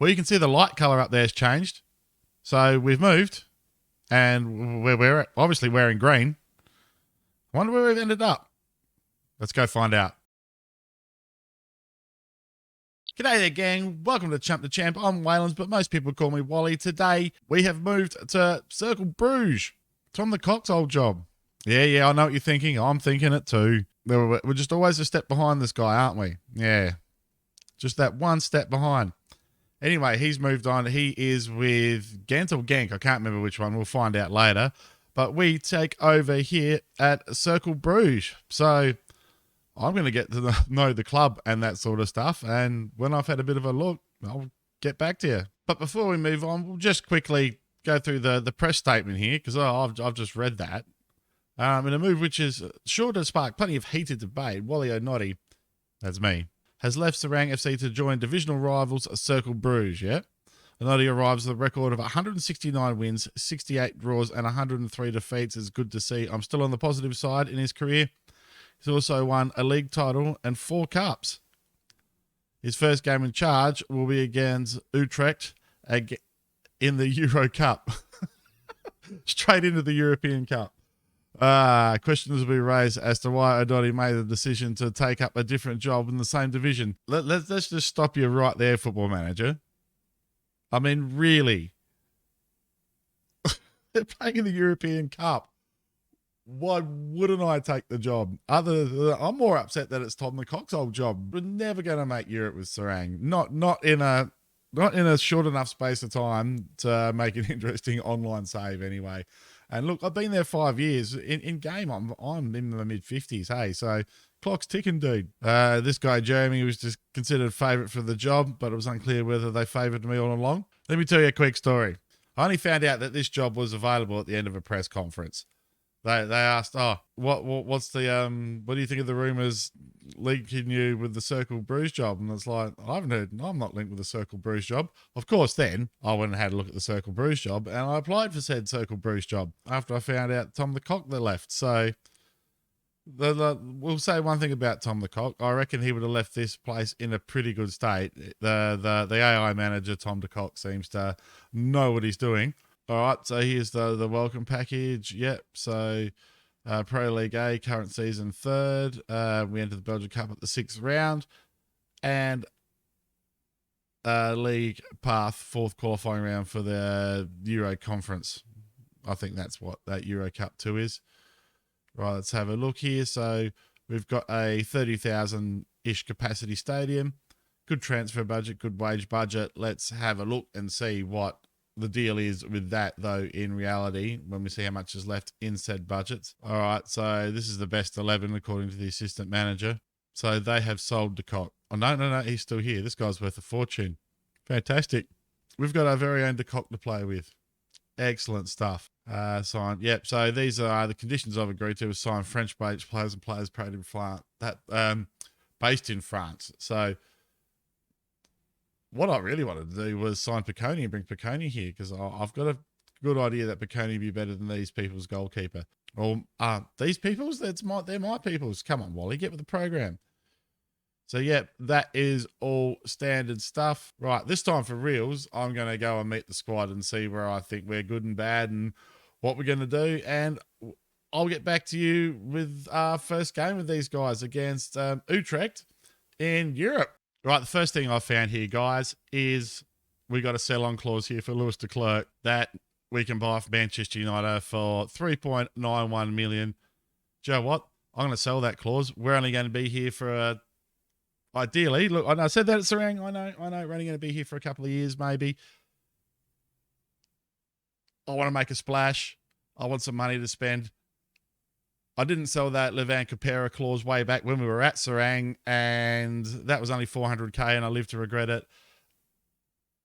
Well, you can see the light color up there has changed. So we've moved and we're obviously wearing green. I wonder where we've ended up. Let's go find out. G'day there, gang. Welcome to Chump the Champ. I'm Waylands, but most people call me Wally. Today, we have moved to Circle Bruges. Tom the Cock's old job. Yeah, I know what you're thinking. I'm thinking it too. We're just always a step behind this guy, aren't we? Yeah. Just that one step behind. Anyway, he's moved on. He is with Gant or Gank. I can't remember which one. We'll find out later. But we take over here at Circle Bruges. So I'm going to get to know the club and that sort of stuff. And when I've had a bit of a look, I'll get back to you. But before we move on, we'll just quickly go through the press statement here because I've just read that. In a move which is sure to spark plenty of heated debate, Wally O'Noddy, that's me, has left Seraing FC to join divisional rivals Circle Bruges, yeah? O'Noddy arrives with a record of 169 wins, 68 draws, and 103 defeats. It's good to see. I'm still on the positive side in his career. He's also won a league title and 4 cups. His first game in charge will be against Utrecht in the Euro Cup. Straight into the European Cup. Questions will be raised as to why O'Noddy made the decision to take up a different job in the same division. Let's just stop you right there, Football Manager. I mean, really? They're playing in the European Cup. Why wouldn't I take the job? I'm more upset that it's Tom the Cock's old job. We're never going to make Europe with Seraing. Not in a short enough space of time to make an interesting online save anyway. And look, I've been there 5 years. In game, I'm in the mid-50s, hey? So clock's ticking, dude. This guy, Jeremy, was just considered favourite for the job, but it was unclear whether they favoured me all along. Let me tell you a quick story. I only found out that this job was available at the end of a press conference. They asked, what's the what do you think of the rumours linking you with the Circle Bruges job? And it's like, I'm not linked with the Circle Bruges job. Of course, then I went and had a look at the Circle Bruges job, and I applied for said Circle Bruges job after I found out Tom the Cock that left. So we'll say one thing about Tom the Cock. I reckon he would have left this place in a pretty good state. The AI manager, Tom the Cock, seems to know what he's doing. All right, so here's the welcome package. Yep, so Pro League A, current season 3rd. We entered the Belgium Cup at the 6th round. And League Path, 4th qualifying round for the Euro Conference. I think that's what that Euro Cup 2 is. Right, let's have a look here. So we've got a 30,000-ish capacity stadium. Good transfer budget, good wage budget. Let's have a look and see what the deal is with that, though, in reality, when we see how much is left in said budgets. All right, so this is the best 11, according to the assistant manager. So they have sold the Cock. Oh, no, he's still here. This guy's worth a fortune. Fantastic. We've got our very own de Cock to play with. Excellent stuff. Signed. Yep, so these are the conditions I've agreed to. Sign French-based players and players paid in France. Based in France. So what I really wanted to do was sign Piccone and bring Piccone here because I've got a good idea that Piccone would be better than these people's goalkeeper. Or these people's? They're my people's. Come on, Wally, get with the program. So, yeah, that is all standard stuff. Right, this time for reals, I'm going to go and meet the squad and see where I think we're good and bad and what we're going to do. And I'll get back to you with our first game with these guys against Utrecht in Europe. Right, the first thing I found here, guys, is we got a sell-on clause here for Lewis de Klerk that we can buy for Manchester United for 3.91 million. Do you know what? I'm going to sell that clause. We're only going to be here for ideally, look, I said that at Seraing. I know, we're only going to be here for a couple of years, maybe. I want to make a splash. I want some money to spend. I didn't sell that Levan Capera clause way back when we were at Seraing, and that was only 400k, and I live to regret it.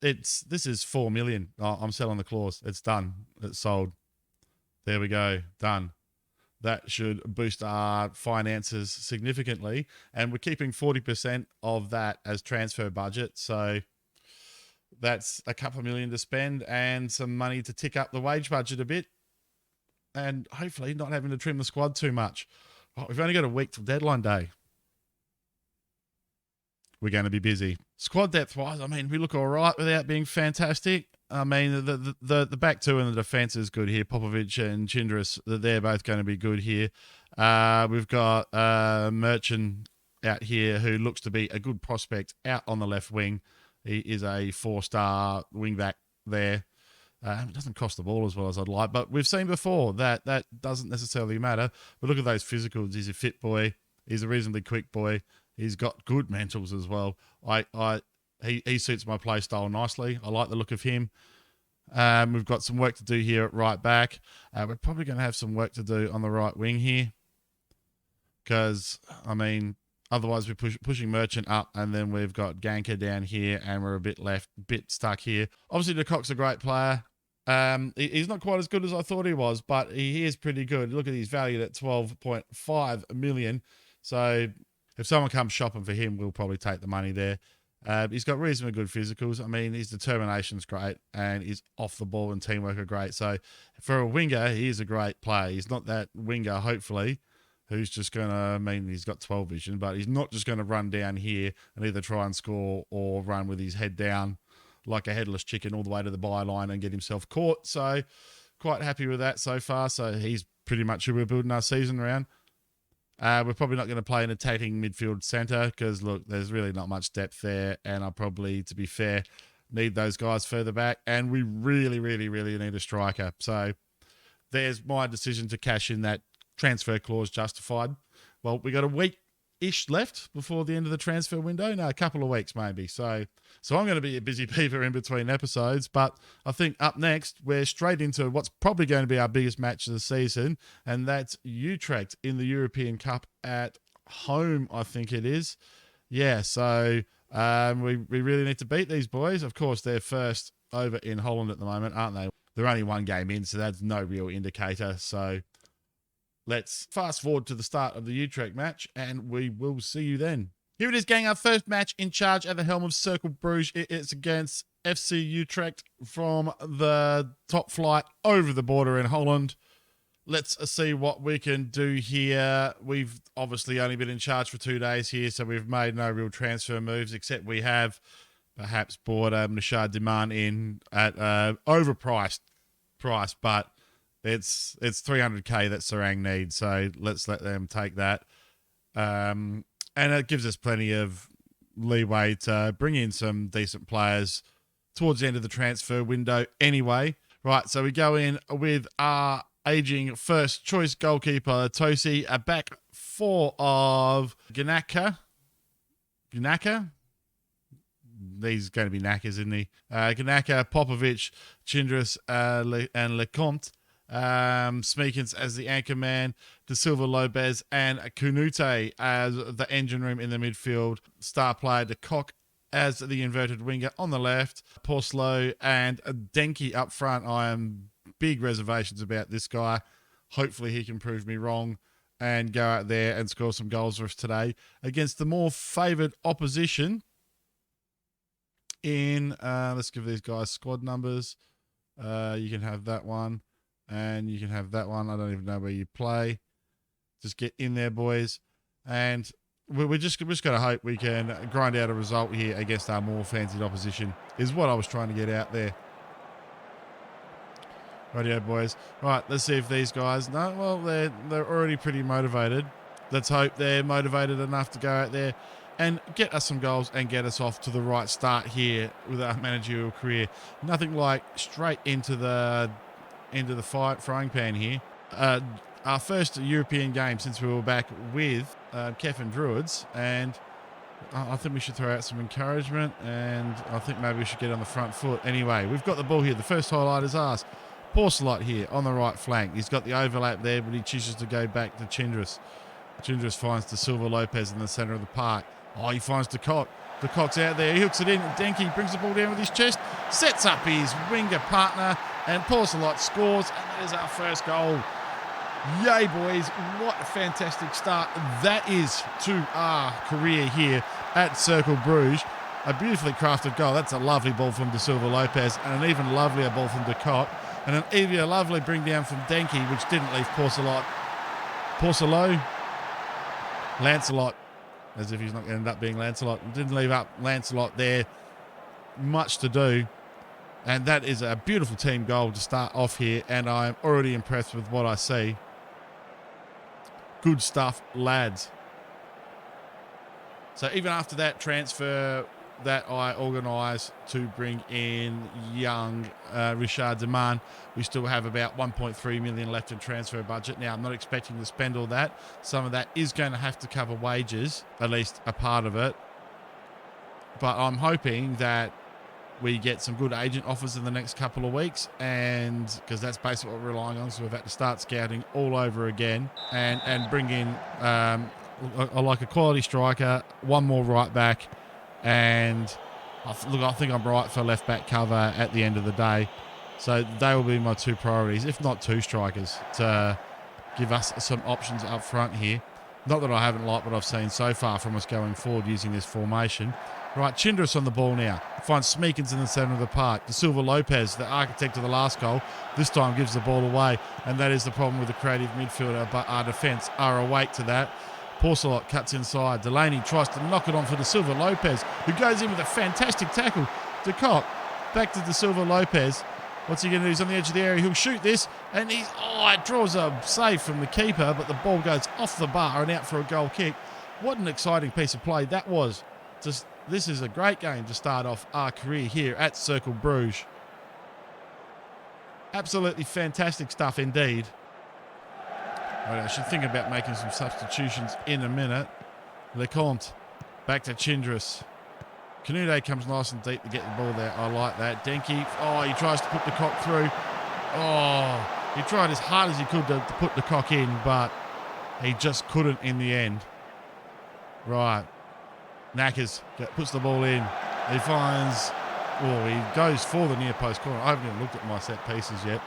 This is 4 million. I'm selling the clause. It's done. It's sold. There we go. Done. That should boost our finances significantly, and we're keeping 40% of that as transfer budget. So that's a couple of million to spend and some money to tick up the wage budget a bit. And hopefully not having to trim the squad too much. Oh, we've only got a week till deadline day. we're going to be busy. Squad depth-wise, I mean, we look all right without being fantastic. I mean, the back two and the defence is good here. Popovic and Chindris, they're both going to be good here. We've got Merchant out here who looks to be a good prospect out on the left wing. He is a 4-star wing-back there. It doesn't cost the ball as well as I'd like, but we've seen before that doesn't necessarily matter. But look at those physicals. He's a fit boy. He's a reasonably quick boy. He's got good mentals as well. He suits my play style nicely. I like the look of him. We've got some work to do here at right back. We're probably going to have some work to do on the right wing here because, I mean, otherwise we're pushing Merchant up and then we've got Ganker down here and we're a bit stuck here. Obviously, De Kock's a great player. He's not quite as good as I thought he was, but he is pretty good. Look at his value at 12.5 million. So if someone comes shopping for him, we'll probably take the money there. He's got reasonably good physicals. I mean, his determination's great and his off the ball and teamwork are great. So for a winger, he is a great player. He's not that winger, hopefully, who's just going to, I mean, he's got 12 vision, but he's not just going to run down here and either try and score or run with his head down like a headless chicken all the way to the byline and get himself caught. So quite happy with that so far. So he's pretty much who we're building our season around. We're probably not going to play an attacking midfield centre because, look, there's really not much depth there. And I probably, to be fair, need those guys further back. And we really, really, really need a striker. So there's my decision to cash in that transfer clause justified. Well, we got a week-ish left before the end of the transfer window. No, a couple of weeks maybe. So I'm going to be a busy beaver in between episodes. But I think up next, we're straight into what's probably going to be our biggest match of the season. And that's Utrecht in the European Cup at home, I think it is. Yeah, so we really need to beat these boys. Of course, they're first over in Holland at the moment, aren't they? They're only one game in, so that's no real indicator. So let's fast forward to the start of the Utrecht match, and we will see you then. Here it is, gang. Our first match in charge at the helm of Cercle Bruges. It's against FC Utrecht from the top flight over the border in Holland. Let's see what we can do here. We've obviously only been in charge for 2 days here, so we've made no real transfer moves, except we have perhaps bought Nishad Diman in at overpriced price, but it's 300k that Seraing needs, so let's let them take that. And it gives us plenty of leeway to bring in some decent players towards the end of the transfer window anyway. Right, so we go in with our aging first choice goalkeeper, Tosi, a back four of Gnaka. These are going to be knackers, isn't he? Gnaka, Popovic, Chindris, and Lecomte. Smeekins as the anchor man, De Silva, Lopez, and Kunute as the engine room in the midfield. Star player De Kock as the inverted winger on the left. Porslow and Denki up front. I am big reservations about this guy. Hopefully he can prove me wrong and go out there and score some goals for us today against the more favoured opposition. Let's give these guys squad numbers. You can have that one. And you can have that one. I don't even know where you play. Just get in there, boys. And we're just going to hope we can grind out a result here against our more fancied opposition, is what I was trying to get out there. Rightio, boys. Right, let's see if these guys... No, well, they're already pretty motivated. Let's hope they're motivated enough to go out there and get us some goals and get us off to the right start here with our managerial career. Nothing like straight into the frying pan here. Our first European game since we were back with Kef Druids, and I think we should throw out some encouragement, and I think maybe we should get on the front foot. Anyway, we've got the ball here. The first highlight is ours. Porcelot here on the right flank. He's got the overlap there, but he chooses to go back to Chindris. Chindris finds De Silva Lopez in the centre of the park. Oh, he finds De Kock. De Kock's out there. He hooks it in. Denki brings the ball down with his chest, sets up his winger partner, and Porcelot scores, and that is our first goal. Yay, boys. What a fantastic start that is to our career here at Cercle Bruges. A beautifully crafted goal. That's a lovely ball from De Silva Lopez, and an even lovelier ball from De Kock, and an even lovely bring down from Denki, which didn't leave Lancelot. as if he's not going to end up being Lancelot. Didn't leave up Lancelot there. Much to do. And that is a beautiful team goal to start off here, and I'm already impressed with what I see. Good stuff, lads. So even after that transfer that I organised to bring in young Richard Deman, we still have about 1.3 million left in transfer budget. Now, I'm not expecting to spend all that. Some of that is going to have to cover wages, at least a part of it. But I'm hoping that we get some good agent offers in the next couple of weeks, and because that's basically what we're relying on. So we've had to start scouting all over again and bring in like a quality striker, one more right back, and I think I'm right for left back cover at the end of the day. So they will be my two priorities, if not two strikers, to give us some options up front here. Not that I haven't liked what I've seen so far from us going forward using this formation. Right, Chindris on the ball now. Finds Smeekins in the centre of the park. De Silva Lopez, the architect of the last goal, this time gives the ball away. And that is the problem with the creative midfielder, but our defence are awake to that. Porcelot cuts inside. Delaney tries to knock it on for De Silva Lopez, who goes in with a fantastic tackle. De Kock, back to De Silva Lopez. What's he going to do? He's on the edge of the area. He'll shoot this, and it draws a save from the keeper, but the ball goes off the bar and out for a goal kick. What an exciting piece of play that was. This is a great game to start off our career here at Cercle Bruges. Absolutely fantastic stuff indeed. Right, I should think about making some substitutions in a minute. Lecomte, back to Chindris. Canude comes nice and deep to get the ball there. I like that. Denke, he tries to put the cock through. He tried as hard as he could to put the cock in, but he just couldn't in the end. Right. Knackers puts the ball in. He finds, he goes for the near post corner. I haven't even looked at my set pieces yet.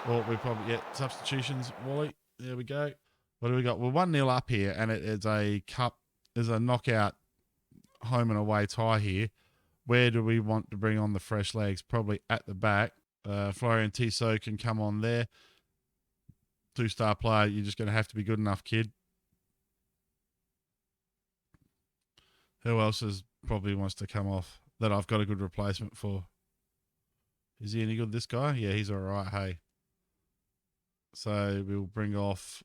Well, we probably get substitutions. Wally, there we go. What do we got? We're 1-0 up here, and it's a cup. There's a knockout home and away tie here. Where do we want to bring on the fresh legs? Probably at the back. Florian Tissot can come on there. 2-star player. You're just going to have to be good enough, kid. Who else probably wants to come off that I've got a good replacement for? Is he any good, this guy? Yeah, he's all right, hey. So we'll bring off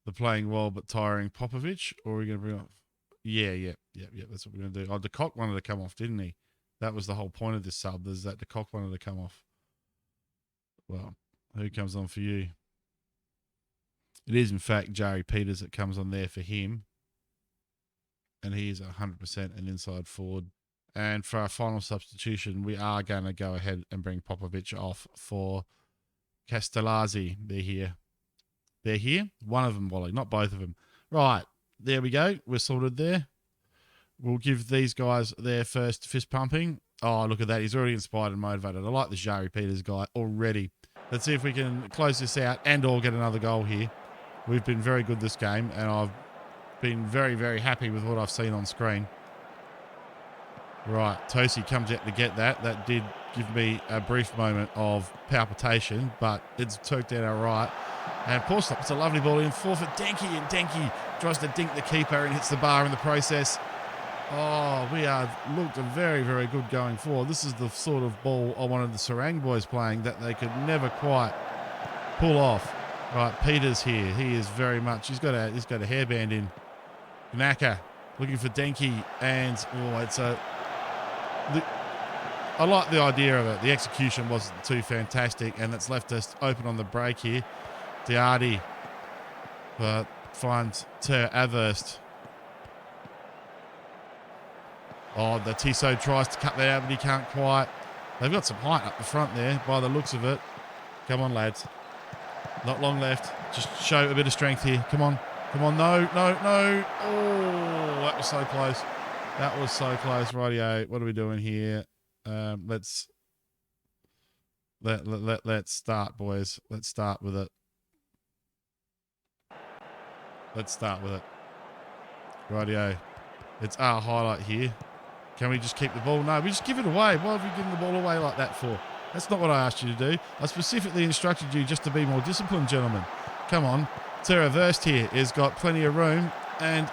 the playing well but tiring Popovic, or are we going to bring off? Yeah, that's what we're going to do. De Kock wanted to come off, didn't he? That was the whole point of this sub, is that De Kock wanted to come off. Well, who comes on for you? It is, in fact, Jari Peters that comes on there for him. And he is 100% an inside forward. And for our final substitution, we are going to go ahead and bring Popovic off for Castellazzi. They're here. One of them, Wally, not both of them. Right, there we go. We're sorted there. We'll give these guys their first fist pumping. Oh, look at that. He's already inspired and motivated. I like this Jari Peters guy already. Let's see if we can close this out and or get another goal here. We've been very good this game, and I've been very, very happy with what I've seen on screen. Right, Tosi comes out to get that. That did give me a brief moment of palpitation, but it's turned out all right. And Porcelot, it's a lovely ball in, forfeit Denke, and Denke tries to dink the keeper and hits the bar in the process. We are looked very, very good going forward. This is the sort of ball I wanted the Seraing boys playing that they could never quite pull off. Right, Peters here. He is very much, he's got a hairband in. Naka looking for Denke, and I like the idea of it. The execution wasn't too fantastic, and it's left us open on the break here. Diardi finds Ter Averst. The Tissot tries to cut that out, but he can't quite. They've got some height up the front there by the looks of it. Come on, lads. Not long left. Just show a bit of strength here. Come on. Come on, no. Oh, that was so close. That was so close. Rightio. What are we doing here? Let's start, boys. Let's start with it. Rightio. It's our highlight here. Can we just keep the ball? No, we just give it away. Why have you given the ball away like that for? That's not what I asked you to do. I specifically instructed you just to be more disciplined, gentlemen. Come on. Terra Verst here has got plenty of room. And,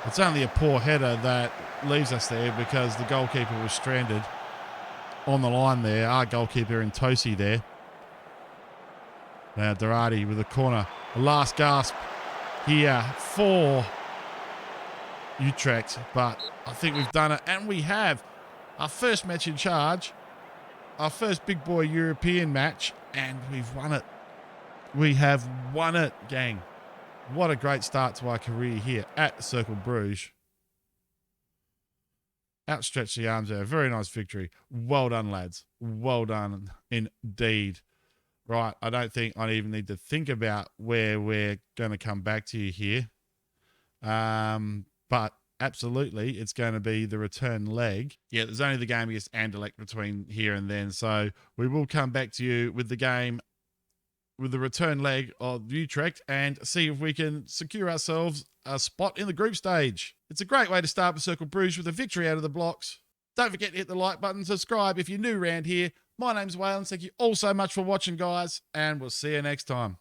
It's only a poor header that leaves us there because the goalkeeper was stranded on the line there. Our goalkeeper in Tosi there. Now Durati with a corner. The last gasp here for Utrecht. But I think we've done it. And we have our first match in charge. Our first big boy European match. And we've won it. We have won it, gang. What a great start to our career here at Cercle Bruges. Outstretch the arms there. Very nice victory. Well done, lads. Well done indeed. Right, I don't think I even need to think about where we're going to come back to you here. But absolutely, it's going to be the return leg. Yeah, there's only the game against Anderlecht between here and then. So we will come back to you with the game, with the return leg of Utrecht, and see if we can secure ourselves a spot in the group stage. It's a great way to start with Cercle Bruges with a victory out of the blocks. Don't forget to hit the like button, subscribe if you're new around here. My name's Waylon. Thank you all so much for watching, guys, and we'll see you next time.